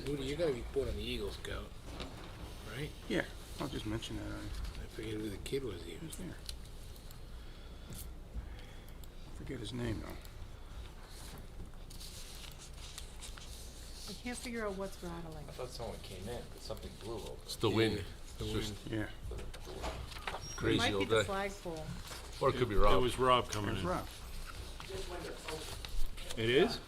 Rudy, you gotta report on the Eagle Scout, right? Yeah, I'll just mention that. I forget who the kid was here. Who's there? I forget his name though. I can't figure out what's rattling. I thought someone came in, but something blew over. It's the wind. The It's wind. just, yeah, It Crazy might be all the day. flagpole. Or it could be It Rob. was Rob coming there's in. Rob. It is?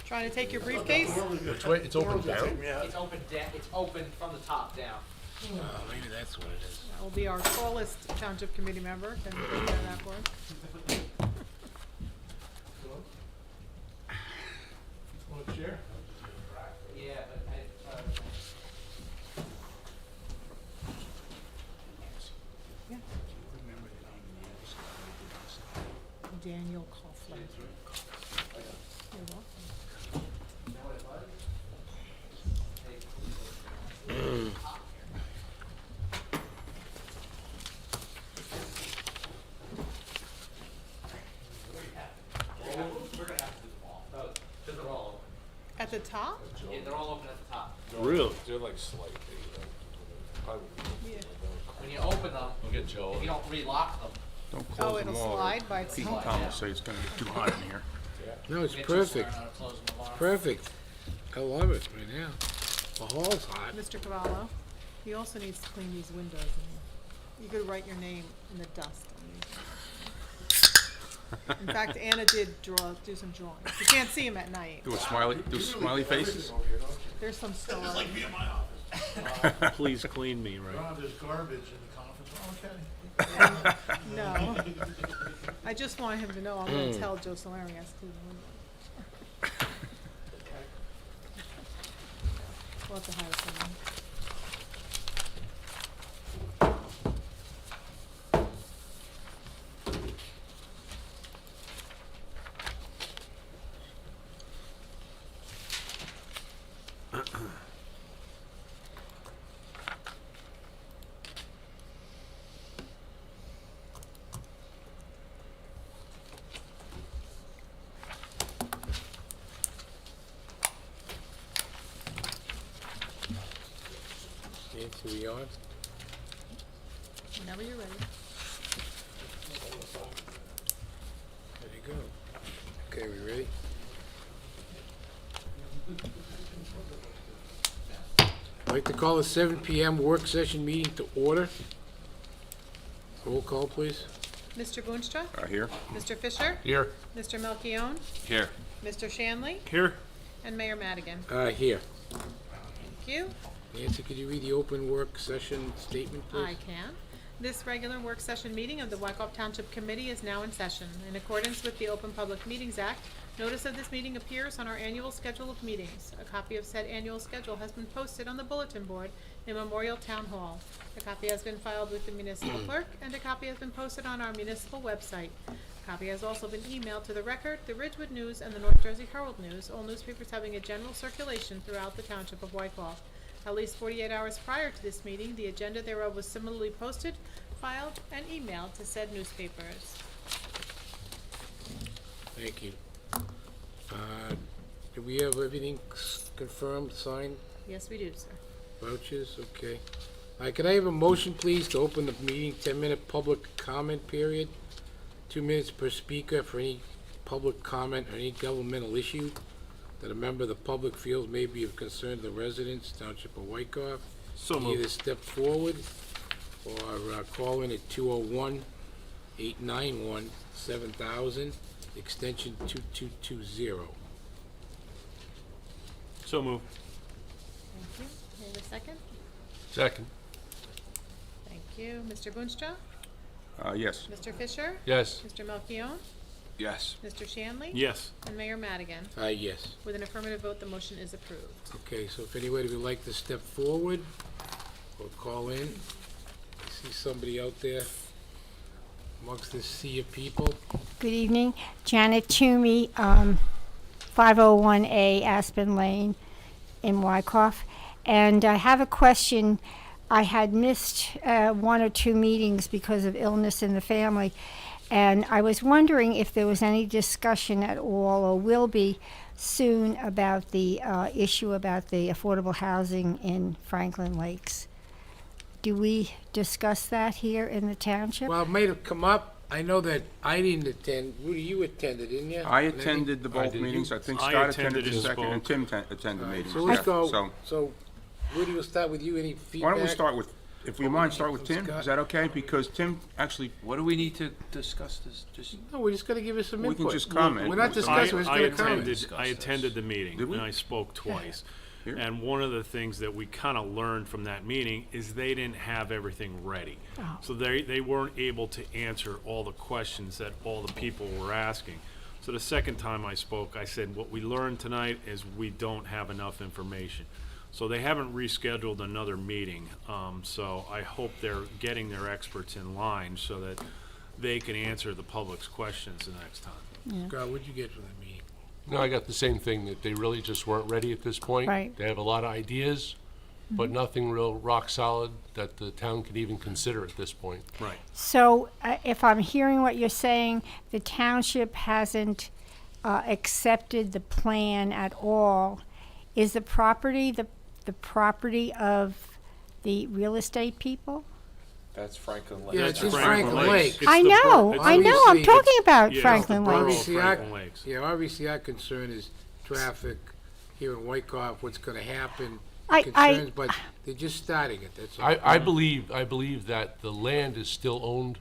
Trying to take your briefcase? Which way? It's open down? It's open it's open from the top down. Oh, maybe that's what it is. That will be our tallest township committee member. Can you do that for us? Want a chair? Yeah, but Yeah. Daniel Coughlin. You're welcome. we're gonna have to do them all. Because they're all At the top? open. Yeah, they're all open at the top. Really? They're like slightly. Probably. Yeah. When you open them, We'll get Joe. if you don't relock them, Don't Oh, close them it'll all. slide by Pete itself. and Tom will say it's gonna be too hot in here. No, it's get you perfect. swearing on closing them on. Perfect. I love it right now. The hall's hot. Mr. Cavallo, he also needs to clean these windows. And you could write your name in the dust on these. In fact, Anna did do some drawing. You can't see him at night. Do smiley faces. There's some stars. Please clean me, right? Ron, there's garbage in the conference room, okay? No. I just want him to know I'm going to tell Joe Solari has to clean the window. We'll have to hire someone. Nancy, we on? Whenever you're ready. There you go. Okay, we ready? I'd like to call the 7 PM work session meeting to order. Roll call, please. Mr. Boonstra? Here. Mr. Fisher? Here. Mr. Melchiong? Here. Mr. Shanley? Here? And Mayor Madigan. Here. Thank you. Nancy, could you read the open work session statement, please? I can. This regular work session meeting of the Wykoff Township Committee is now in session. In accordance with the Open Public Meetings Act, notice of this meeting appears on our annual schedule of meetings. A copy of said annual schedule has been posted on the bulletin board in Memorial Town Hall. A copy has been filed with the municipal clerk, and a copy has been posted on our municipal website. A copy has also been emailed to the Record, the Ridgewood News, and the North Jersey Herald News, all newspapers having a general circulation throughout the Township of Wykoff. At least 48 hours prior to this meeting, the agenda thereof was similarly posted, filed, and emailed to said newspapers. Thank you. Do we have everything confirmed, signed, Yes, we do, sir. vouchers? Okay. Could I have a motion, please, to open the meeting, 10-minute public comment period? 2 minutes per speaker for any public comment on any governmental issue that a member of the public feels may be of concern to the residents, Township of Wykoff. So moved. Either step forward or call in at 201-891-7000, extension 2220. So moved. Thank you. May I have a second? Second. Thank you. Mr. Boonstra? Yes. Mr. Fisher? Yes. Mr. Melchiong? Yes. Mr. Shanley? Yes. And Mayor Madigan. Yes. With an affirmative vote, the motion is approved. Okay, so if anybody would like to step forward or call in, I see somebody out there amongst this sea of people. Good evening. Janet Toomey, 501A Aspen Lane in Wykoff. And I have a question. I had missed 1 or 2 meetings because of illness in the family. And I was wondering if there was any discussion at all, or will be soon, about the issue about the affordable housing in Franklin Lakes. Do we discuss that here in the township? Well, it may have come up. I know that I didn't attend. Rudy, you attended, didn't you? I attended the both did. meetings. I think I Scott attended attended the and second, and spoke. Tim attended meetings. So let's yeah. go. So So, Rudy, we'll start with you. Any feedback? why don't we start with, if we mind, start with Tim? Scott. Is that okay? Because Tim actually, What do we need to discuss this? Just, No, we're just gonna give you some we input. can just comment. We're not discussing, we're just I gonna comment. attended the meeting, Did we? and I spoke twice. Here? And one of the things that we kind of learned from that meeting is they didn't have everything ready. So they weren't able to answer all the questions that all the people were asking. So the second time I spoke, I said, what we learned tonight is we don't have enough information. So they haven't rescheduled another meeting. So I hope they're getting their experts in line so that they can answer the public's questions the next time. Scott, what'd you get from the meeting? no, I got the same thing, that they really just weren't ready at this point. Right. They have a lot of ideas, but nothing real rock solid that the town can even consider at this point. Right. So, if I'm hearing what you're saying, the township hasn't accepted the plan at all. Is the property the property of the real estate people? That's Franklin Yeah, That's it's in Franklin Franklin Lakes. Lake. It's I the know, bor- I know. I'm Obviously, talking about Yeah, Franklin it's the borough Lakes. of Obviously, Franklin Lakes. Yeah, obviously our concern is traffic here in Wyckoff, what's gonna happen, I- concerns, but they're just starting it, that's all. I believe that the land is still owned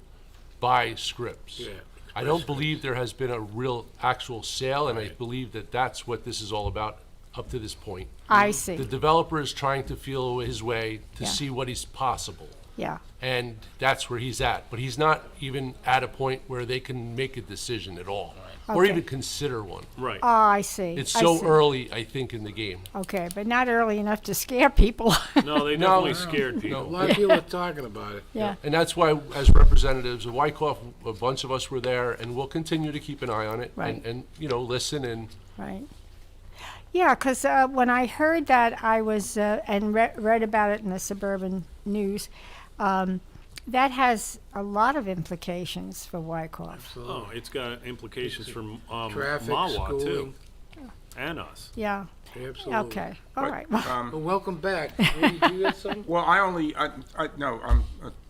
by Scripps. Yeah. I don't believe there has been a real actual sale, and I believe that that's what this is all about up to this point. I The see. developer is trying to feel his way to Yeah. see what is possible, Yeah. and that's where he's at. But he's not even at a point where they can make a decision at all, or Okay. even consider one. Right. Oh, I see. It's I so see. early, I think, in the game. Okay, but not early enough to scare people. No, they No, definitely no, scared A people. lot of people are talking about it. Yeah. And that's why, as representatives of Wyckoff, a bunch of us were there, and we'll continue to keep an eye on it, Right. and listen, and Right. Yeah, because when I heard that, I was and read about it in the Suburban News. That has a lot of implications for Wyckoff. Oh, it's got implications for Traffic, Mawa too, schooling, and us. Yeah. absolutely. Okay. All but, right. Well, welcome back. Rudy, do you have something? well, no,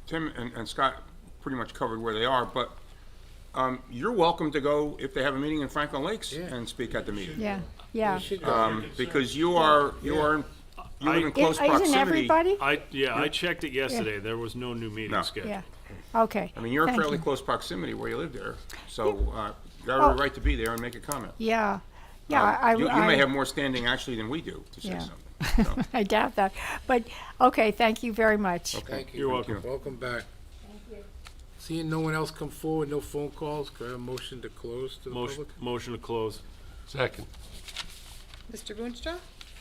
Tim and Scott pretty much covered where they are, but you're welcome to go if they have a meeting in Franklin Lakes Yeah. and speak at the meeting. Yeah. Yeah. You should go. Because you live in close Isn't proximity. everybody? I checked it yesterday. There was no new meeting No. scheduled. Yeah. Okay. I mean, you're in Thank fairly you. close proximity where you live there, so you have Oh. a right to be there and make a comment. Yeah. Yeah. You may have more standing actually than we do to say Yeah. something. So, I doubt that. But okay. Thank you very much. Thank you. You're welcome. Welcome back. Seeing no one else come forward, no phone calls, could I have a motion to close to the public? Motion to close. second, Mr. Boonstra,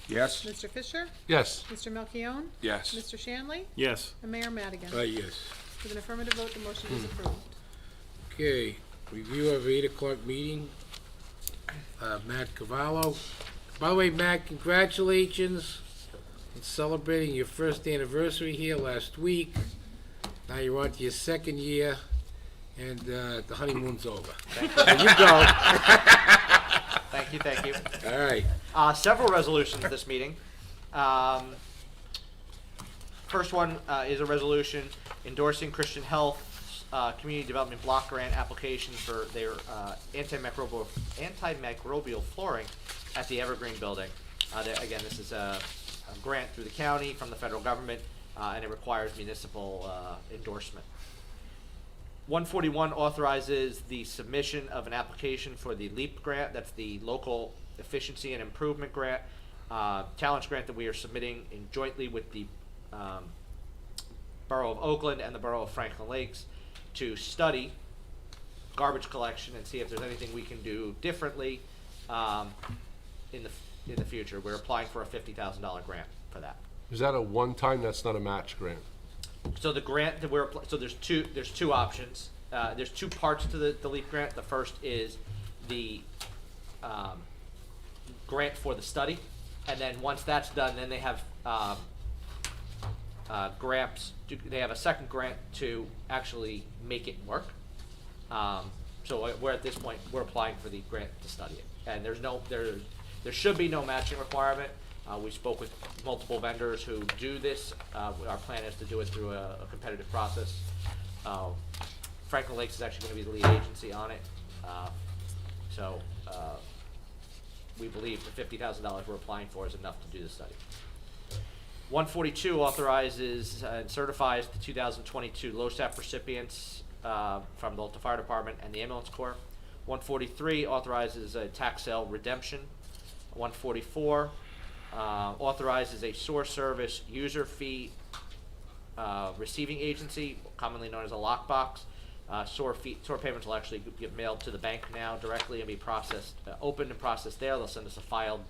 yes? Mr. Fisher, yes. Mr. Melchiong, Yes. Mr. Shanley, Yes. and Mayor Madigan. Yes. With an affirmative vote, the motion is approved. Okay, review of 8 o'clock meeting. Matt Cavallo. By the way, Matt, congratulations on celebrating your first anniversary here last week. Now you're on to your second year, and the honeymoon's over. There you go. Thank you, thank you. All right. Several resolutions this meeting. First one is a resolution endorsing Christian Health's Community Development Block Grant application for their antimicrobial flooring at the Evergreen Building. Again, this is a grant through the county from the federal government, and it requires municipal endorsement. 141 authorizes the submission of an application for the LEAP grant. That's the Local Efficiency and Improvement Grant, challenge grant that we are submitting jointly with the Borough of Oakland and the Borough of Franklin Lakes to study garbage collection and see if there's anything we can do differently in the future. We're applying for a $50,000 grant for that. Is that a one-time, that's not a match grant? So the grant that so there's two options. There's two parts to the LEAP grant. The first is the grant for the study, and then once that's done, then they have grants. They have a second grant to actually make it work. So we're at this point, we're applying for the grant to study it. And there should be no matching requirement. We spoke with multiple vendors who do this. Our plan is to do it through a competitive process. Franklin Lakes is actually gonna be the lead agency on it. So we believe the $50,000 we're applying for is enough to do the study. 142 authorizes and certifies the 2022 LoSAP recipients from the Alta Fire Department and the Ambulance Corps. 143 authorizes a tax sale redemption. 144 authorizes a source service user fee receiving agency, commonly known as a lockbox. SOAR payments will actually get mailed to the bank now directly and be processed, opened and processed there. They'll send us a file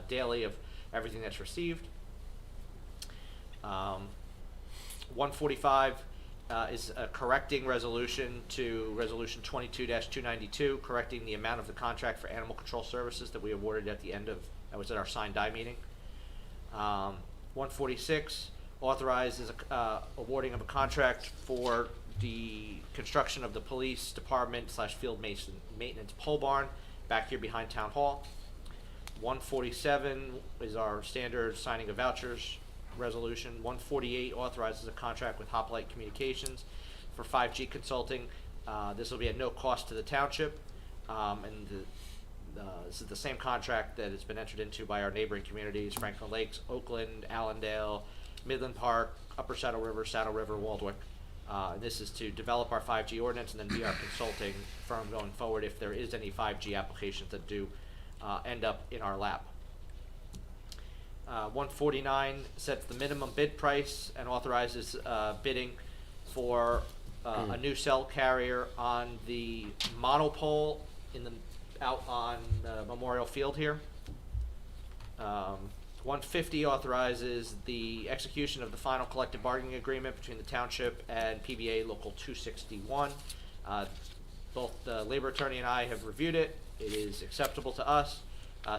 daily of everything that's received. 145 is a correcting resolution to Resolution 22-292, correcting the amount of the contract for animal control services that we awarded at the end of, that was at our signed die meeting. 146 authorizes awarding of a contract for the construction of the police department / field maintenance pole barn back here behind Town Hall. 147 is our standard signing of vouchers resolution. 148 authorizes a contract with Hoplite Communications for 5G consulting. This will be at no cost to the township, and this is the same contract that has been entered into by our neighboring communities: Franklin Lakes, Oakland, Allendale, Midland Park, Upper Saddle River, Waldwick. This is to develop our 5G ordinance and then be our consulting firm going forward if there is any 5G applications that do end up in our lap. 149 sets the minimum bid price and authorizes bidding for a new cell carrier on the monopole out on Memorial Field here. 150 authorizes the execution of the final collective bargaining agreement between the township and PBA Local 261. Both the labor attorney and I have reviewed it. It is acceptable to us.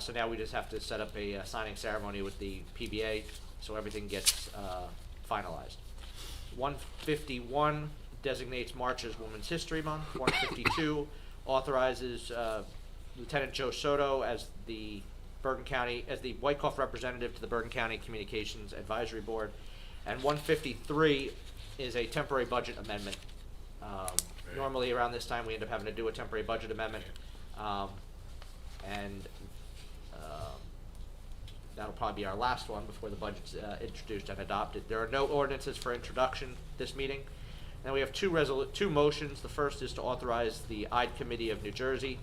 So now we just have to set up a signing ceremony with the PBA so everything gets finalized. 151 designates March as Women's History Month. 152 authorizes Lieutenant Joe Soto as the Wyckoff representative to the Bergen County Communications Advisory Board. And 153 is a temporary budget amendment. Normally around this time we end up having to do a temporary budget amendment. And that'll probably be our last one before the budget's introduced and adopted. There are no ordinances for introduction this meeting. Now we have two motions. The first is to authorize the Eid Committee of New Jersey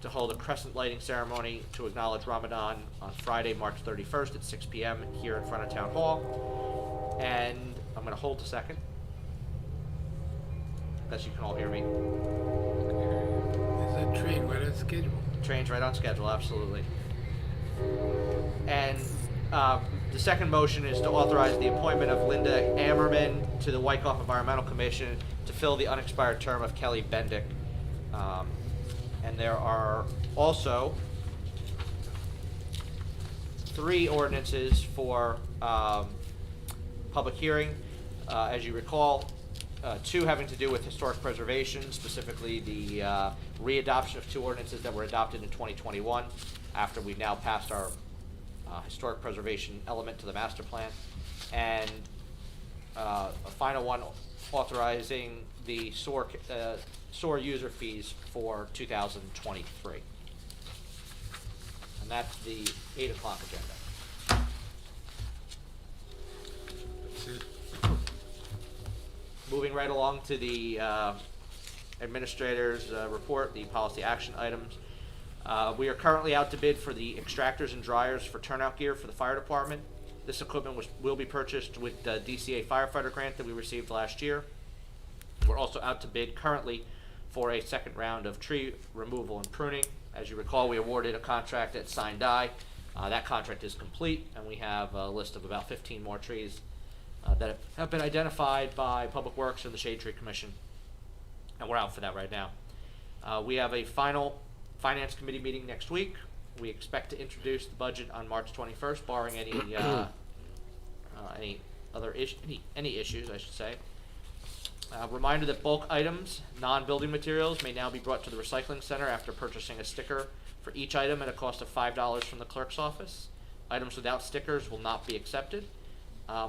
to hold a crescent lighting ceremony to acknowledge Ramadan on Friday, March 31st at 6 p.m. here in front of Town Hall. And I'm going to hold a second, unless you can all hear me. Is that train right on schedule? Train's right on schedule, absolutely. And the second motion is to authorize the appointment of Linda Ammerman to the Wyckoff Environmental Commission to fill the unexpired term of Kelly Bendick. And there are also 3 ordinances for public hearing. As you recall, 2 having to do with historic preservation, specifically the readoption of 2 ordinances that were adopted in 2021 after we've now passed our historic preservation element to the master plan, and a final one authorizing the SOAR user fees for 2023. And that's the 8 o'clock agenda. That's it. Moving right along to the administrator's report, the policy action items. We are currently out to bid for the extractors and dryers for turnout gear for the fire department. This equipment will be purchased with the DCA firefighter grant that we received last year. We're also out to bid currently for a second round of tree removal and pruning. As you recall, we awarded a contract at signed die. That contract is complete, and we have a list of about 15 more trees that have been identified by Public Works and the Shade Tree Commission, and we're out for that right now. We have a final Finance Committee meeting next week. We expect to introduce the budget on March 21st, barring any other issues, I should say. Reminder that bulk items, non-building materials, may now be brought to the recycling center after purchasing a sticker for each item at a cost of $5 from the clerk's office. Items without stickers will not be accepted.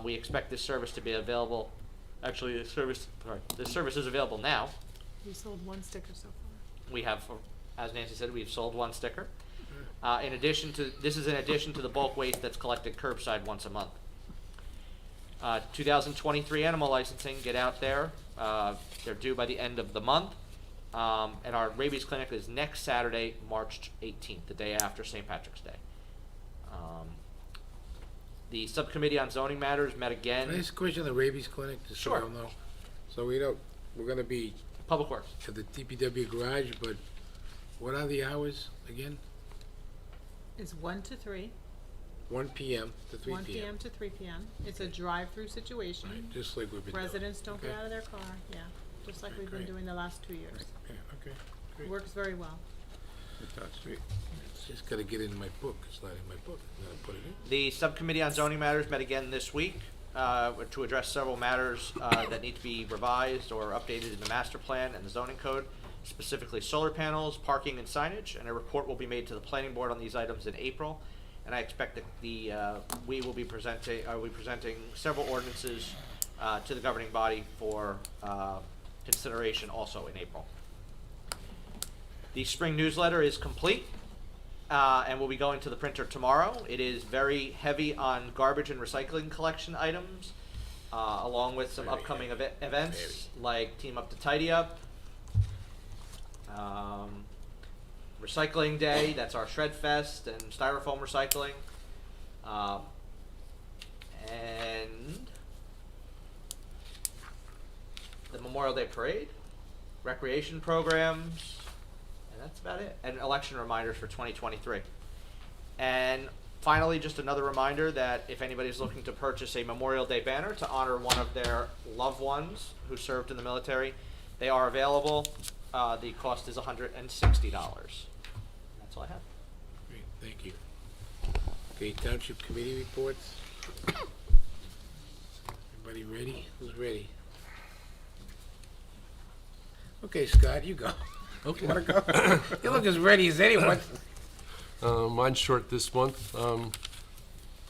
We expect this service to be available, actually, this service is available now. We sold one sticker so far. We have, as Nancy said, we've sold one sticker. This is in addition to the bulk waste that's collected curbside once a month. 2023 animal licensing, get out there. They're due by the end of the month. And our rabies clinic is next Saturday, March 18th, the day after St. Patrick's Day. The subcommittee on zoning matters met again. Can I ask a question on the rabies clinic, just so Sure. I know? So we're gonna be Public Works. at the DPW garage, but what are the hours again? It's 1 to 3, 1 PM to 3 1 PM? PM to 3 PM. It's a drive-through situation. Right, just like we've been doing. Residents don't get Okay. out of their car, yeah, just like we've been Great. doing the last 2 years. Yeah, okay, great. Works very well. It does. Great. Just gotta get it in my book, it's not in my book, I gotta put it in. The subcommittee on zoning matters met again this week to address several matters that need to be revised or updated in the master plan and the zoning code, specifically solar panels, parking, and signage. And a report will be made to the planning board on these items in April. And I expect that we will be presenting several ordinances to the governing body for consideration also in April. The spring newsletter is complete. And will be going to the printer tomorrow. It is very heavy on garbage and recycling collection items, along with some upcoming events like Team Up to Tidy Up, Recycling Day, that's our Shred Fest and Styrofoam recycling, and the Memorial Day Parade, recreation programs, and that's about it. And election reminders for 2023. And finally, just another reminder that if anybody's looking to purchase a Memorial Day banner to honor one of their loved ones who served in the military, they are available. The cost is $160. That's all I have. Great, thank you. Okay, township committee reports. Everybody ready? Who's ready? Okay, Scott, you go. Okay. Wanna go? You look as ready as anyone. Mine's short this month.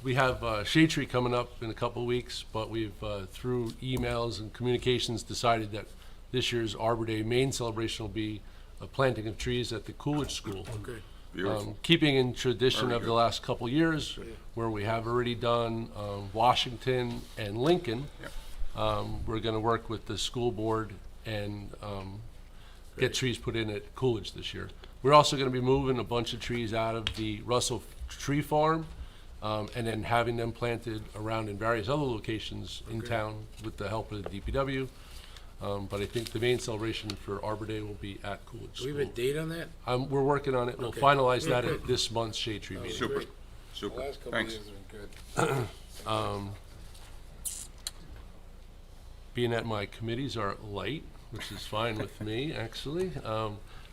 We have Shade Tree coming up in a couple of weeks, but we've, through emails and communications, decided that this year's Arbor Day main celebration will be a planting of trees at the Coolidge School. Okay. Beautiful. Keeping in tradition Very of the good. last couple years, where we have already done Washington and Lincoln. Yep. We're going to work with the school board and get trees put in at Coolidge this year. We're also going to be moving a bunch of trees out of the Russell Tree Farm and then having them planted around in various other locations in town with the help of the DPW. But I think the main celebration for Arbor Day will be at Coolidge Do we School. have a date on that? We're working on it. We'll Okay. finalize Good, that good. at this month's Shade Tree meeting. Super, Great. The super. last couple of Thanks. years have been good. Being that my committees are light, which is fine with me, actually.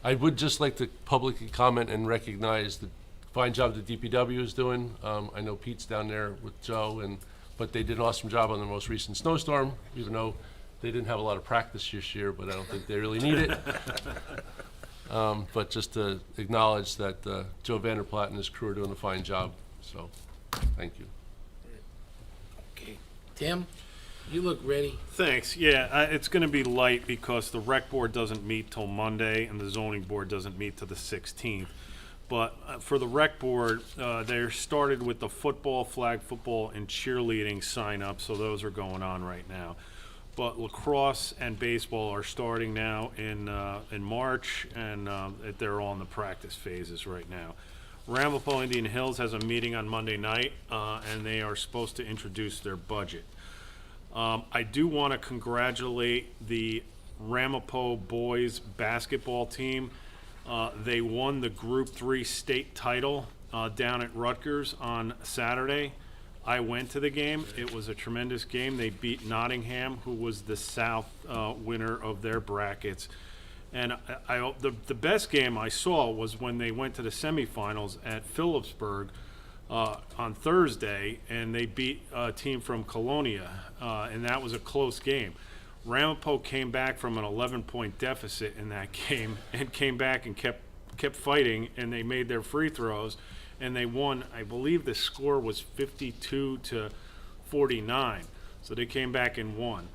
I would just like to publicly comment and recognize the fine job the DPW is doing. I know Pete's down there with Joe, but they did an awesome job on the most recent snowstorm, even though they didn't have a lot of practice this year, but I don't think they really need it. But just to acknowledge that Joe Vanderplaat and his crew are doing a fine job, so thank you. Okay, Tim, you look ready. Thanks. Yeah, it's going to be light because the rec board doesn't meet till Monday and the zoning board doesn't meet till the 16th. But for the rec board, they're started with the football, flag football, and cheerleading sign up, so those are going on right now. But lacrosse and baseball are starting now in March, and they're all in the practice phases right now. Ramapo Indian Hills has a meeting on Monday night, and they are supposed to introduce their budget. I do want to congratulate the Ramapo boys basketball team. They won the Group 3 state title down at Rutgers on Saturday. I went to the game. It was a tremendous game. They beat Nottingham, who was the South winner of their brackets. And the best game I saw was when they went to the semifinals at Phillipsburg on Thursday, and they beat a team from Colonia, and that was a close game. Ramapo came back from an 11-point deficit in that game and came back and kept fighting, and they made their free throws, and they won. I believe the score was 52-49. So they came back and won.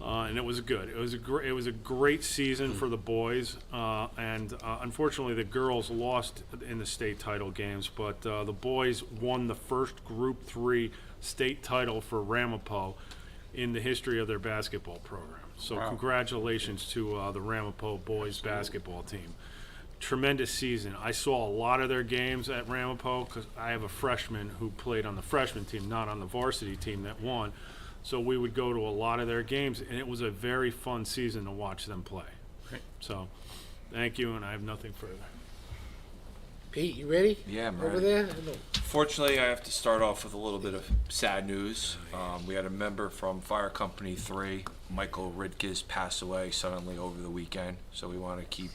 And it was good. It was a great season for the boys, and unfortunately the girls lost in the state title games. But the boys won the first Group 3 state title for Ramapo in the history of their basketball program. So Wow. Congratulations to the Ramapo boys basketball team. Tremendous season. I saw a lot of their games at Ramapo because I have a freshman who played on the freshman team, not on the varsity team that won. So we would go to a lot of their games, and it was a very fun season to watch them play. Great. So, thank you, and I have nothing further. Pete, you ready? Yeah, I'm Over ready. there? Fortunately, I have to start off with a little bit of sad news. We had a member from Fire Company 3, Michael Ridkes, pass away suddenly over the weekend. So we want to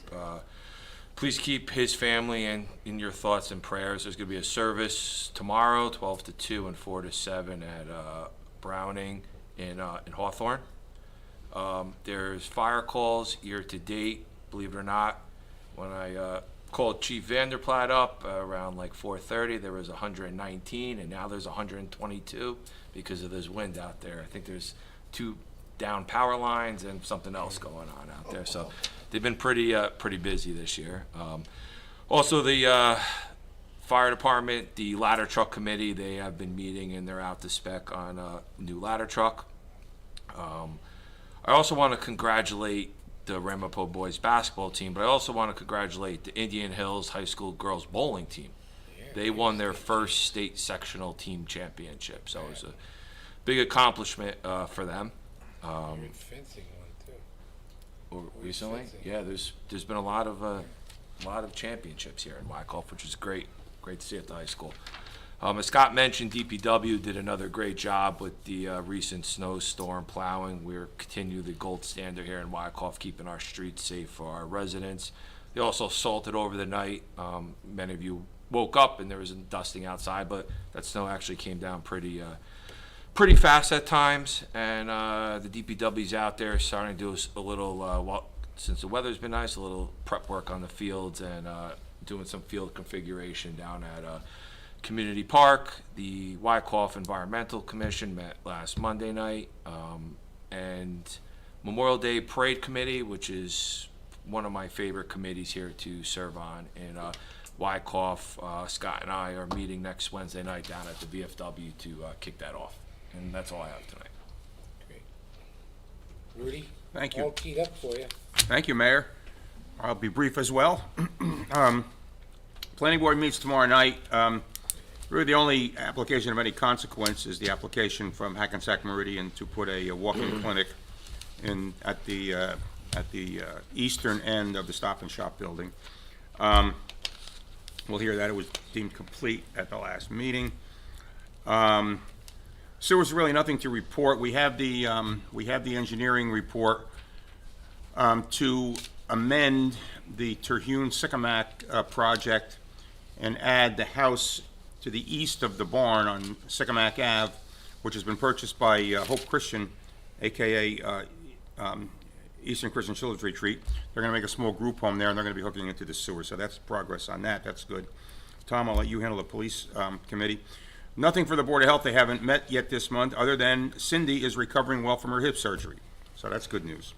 please keep his family in your thoughts and prayers. There's going to be a service tomorrow, 12 to 2 and 4 to 7 at Browning in Hawthorne. There's fire calls year to date, believe it or not. When I called Chief Vanderplaat up around like 4:30, there was 119, and now there's 122 because of this wind out there. I think there's 2 down power lines and something else going on out there. So they've been pretty busy this year. Also, the fire department, the ladder truck committee, they have been meeting and they're out to spec on a new ladder truck. I also want to congratulate the Ramapo boys basketball team, but I also want to congratulate the Indian Hills High School girls bowling team. They won their first state sectional team championship, so it was a big accomplishment for them. Fencing one too. Recently, yeah, there's been a lot of championships here in Wyckoff, which is great to see at the high school. As Scott mentioned, DPW did another great job with the recent snowstorm plowing. We're continue the gold standard here in Wyckoff, keeping our streets safe for our residents. They also salted over the night. Many of you woke up and there was a dusting outside, but that snow actually came down pretty fast at times. And the DPW's out there starting to do a little, since the weather's been nice, a little prep work on the fields and doing some field configuration down at Community Park. The Wyckoff Environmental Commission met last Monday night, and Memorial Day Parade Committee, which is one of my favorite committees here to serve on in Wyckoff. Scott and I are meeting next Wednesday night down at the VFW to kick that off, and that's all I have tonight. Great. Rudy? Thank you. All teed up for you. Thank you, Mayor. I'll be brief as well. Planning Board meets tomorrow night. Really, the only application of any consequence is the application from Hackensack Meridian to put a walk-in clinic at the eastern end of the Stop and Shop building. We'll hear that it was deemed complete at the last meeting. Sewer's really nothing to report. We have the engineering report to amend the Terhune-Sycamac project and add the house to the east of the barn on Sycamac Ave, which has been purchased by Hope Christian, AKA Eastern Christian Children's Retreat. They're going to make a small group home there, and they're going to be hooking into the sewer. So that's progress on that. That's good. Tom, I'll let you handle the police committee. Nothing for the Board of Health. They haven't met yet this month, other than Cindy is recovering well from her hip surgery. So that's good news.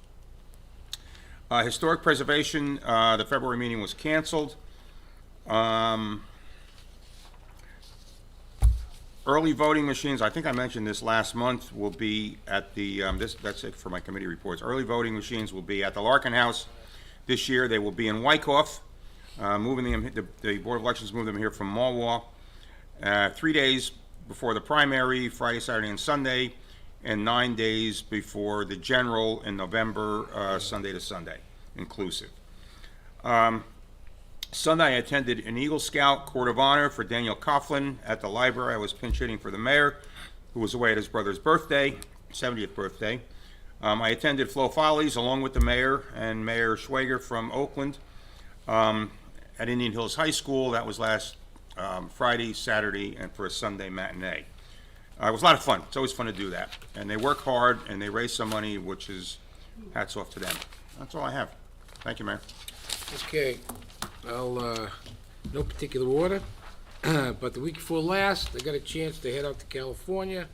Historic Preservation, the February meeting was canceled. Early voting machines, I think I mentioned this last month, will be at the, that's it for my committee reports. Early voting machines will be at the Larkin House this year. They will be in Wyckoff. Moving them, the Board of Elections moved them here from Malwa. 3 days before the primary, Friday, Saturday, and Sunday, and 9 days before the general in November, Sunday to Sunday, inclusive. Sunday, I attended an Eagle Scout Court of Honor for Daniel Coughlin at the library. I was pinch hitting for the mayor, who was away at his brother's birthday, 70th birthday. I attended Flo Follies along with the mayor and Mayor Schwager from Oakland at Indian Hills High School. That was last Friday, Saturday, and for a Sunday matinee. It was a lot of fun. It's always fun to do that. And they work hard and they raise some money, which is hats off to them. That's all I have. Thank you, Mayor. Okay, no particular order, but the week before last, I got a chance to head out to California,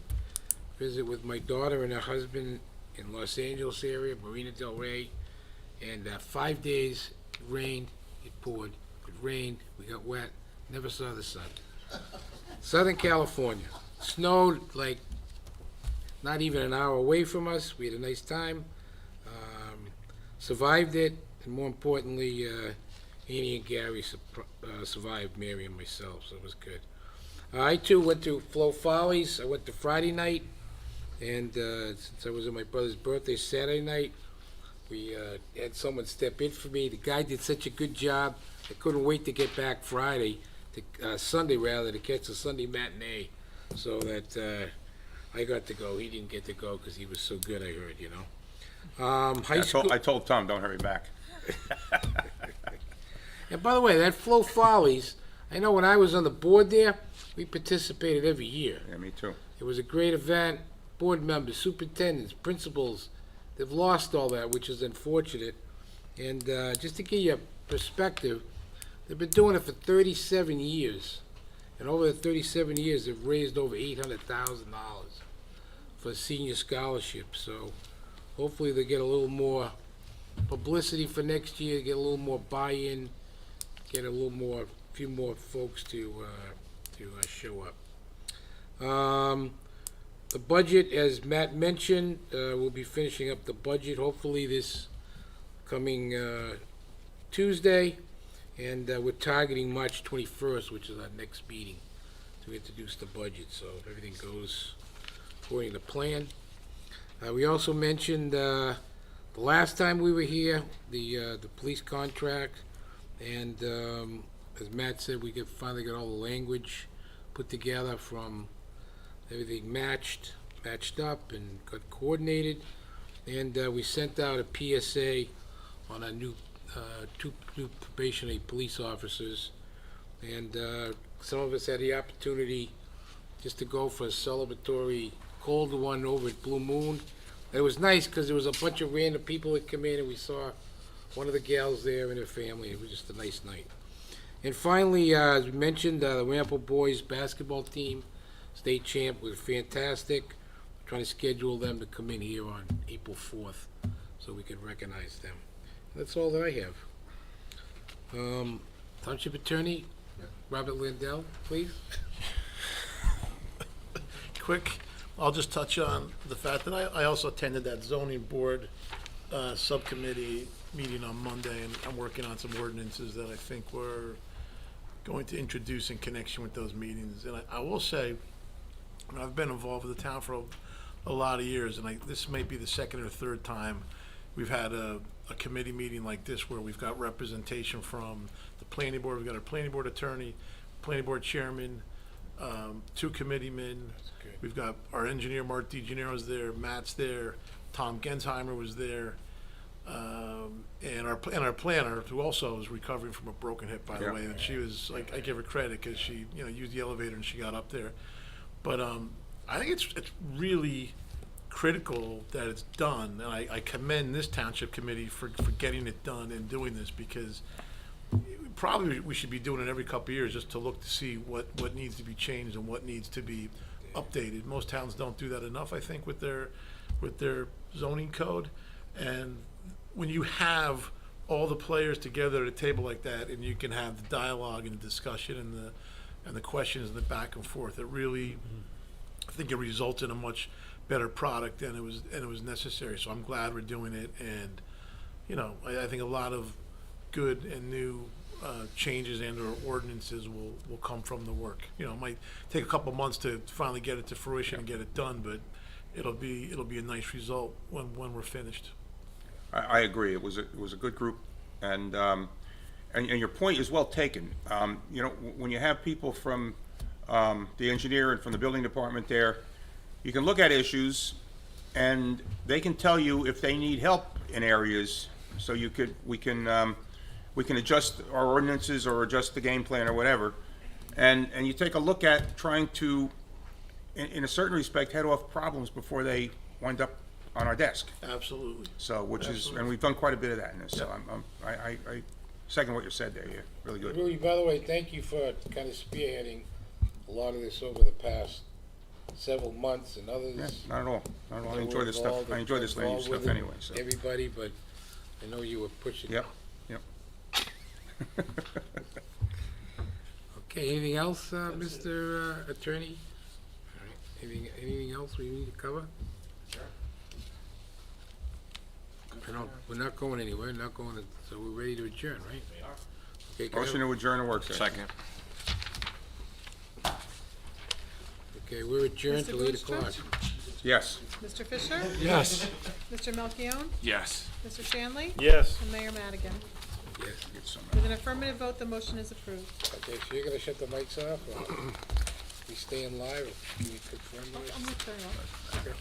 visit with my daughter and her husband in Los Angeles area, Marina Del Rey, and 5 days, it rained, it poured, it rained, we got wet, never saw the sun. Southern California, snowed like not even an hour away from us, we had a nice time, survived it, and more importantly, Annie and Gary survived Mary and myself, so it was good. I too went to Flow Follies. I went to Friday night, and since I was at my brother's birthday Saturday night, we had someone step in for me. The guy did such a good job. I couldn't wait to get back Sunday rather, to catch the Sunday matinee, so that I got to go. He didn't get to go because he was so good, I heard, you know. High school. I told Tom, don't hurry back. And by the way, that Flow Follies, I know when I was on the board there, we participated every year. Yeah, me too. It was a great event. Board members, superintendents, principals, they've lost all that, which is unfortunate. And just to give you a perspective, they've been doing it for 37 years. And over the 37 years, they've raised over $800,000 for senior scholarships. So hopefully they get a little more publicity for next year, get a little more buy-in, get a few more folks to show up. The budget, as Matt mentioned, we'll be finishing up the budget hopefully this coming Tuesday, and we're targeting March 21st, which is our next meeting, to introduce the budget, so if everything goes according to plan. We also mentioned the last time we were here, the police contract, and as Matt said, we finally got all the language put together from everything matched up and got coordinated, and we sent out a PSA on our two new probationary police officers, and some of us had the opportunity just to go for a celebratory cold one over at Blue Moon. It was nice because there was a bunch of random people that come in, and we saw one of the gals there and her family. It was just a nice night. And finally, as we mentioned, the Rample Boys basketball team, state champ, was fantastic. We're trying to schedule them to come in here on April 4th so we can recognize them. That's all that I have. Township Attorney, Robert Landell, please. Quick, I'll just touch on the fact that I also attended that zoning board subcommittee meeting on Monday, and I'm working on some ordinances that I think we're going to introduce in connection with those meetings. And I will say, I've been involved with the town for a lot of years, and this may be the second or third time we've had a committee meeting like this where we've got representation from the planning board. We've got our planning board attorney, planning board chairman, two committeemen. We've got our engineer, Mark DeGeniero's there, Matt's there, Tom Gensheimer was there, and our planner, who also is recovering from a broken hip, by the Yeah. way, and she was, like, I give her credit because she, used the elevator and she got up there. But I think it's really critical that it's done, and I commend this township committee for getting it done and doing this, because probably we should be doing it every couple of years just to look to see what needs to be changed and what needs to be updated. Most towns don't do that enough, I think, with their zoning code. And when you have all the players together at a table like that, and you can have the dialogue and the discussion and the questions and the back and forth, it really, I think it results in a much better product, and it was necessary. So I'm glad we're doing it, and I think a lot of good and new changes and or ordinances will come from the work. It might take a couple months to finally get it to fruition and get it done, but it'll be a nice result when we're finished. I agree. It was a good group, and your point is well taken. When you have people from the engineer and from the building department there, you can look at issues, and they can tell you if they need help in areas. So we can adjust our ordinances or adjust the game plan or whatever, and you take a look at trying to, in a certain respect, head off problems before they wind up on our desk. Absolutely. So, which is, Absolutely. and we've done quite a bit of that in this, so Yep. I second what you said there, yeah, really good. Really, by the way, thank you for kind of spearheading a lot of this over the past several months and others. Yeah, not at all, not at all, I that enjoy were this involved stuff, I enjoy this land use involved stuff with it, anyway, so. Everybody, but I know you were pushing. Yep, yep. Okay, anything else, Mr. Attorney? All right, anything else we need to cover? We're not going anywhere, so we're ready to adjourn, right? We are. Okay, can I have- Motion to adjourn the work session. Second. Okay, we're adjourned Mr. till 8 Boonstra? o'clock. Yes. Mr. Fisher? Yes. Mr. Melchiong? Yes. Mr. Shanley? Yes. And Mayor Madigan. Yes. Get some, With an affirmative vote, the motion is approved. Okay, so you're gonna shut the mics off, or we staying live, or can you confirm I'm this? gonna turn it off. Okay.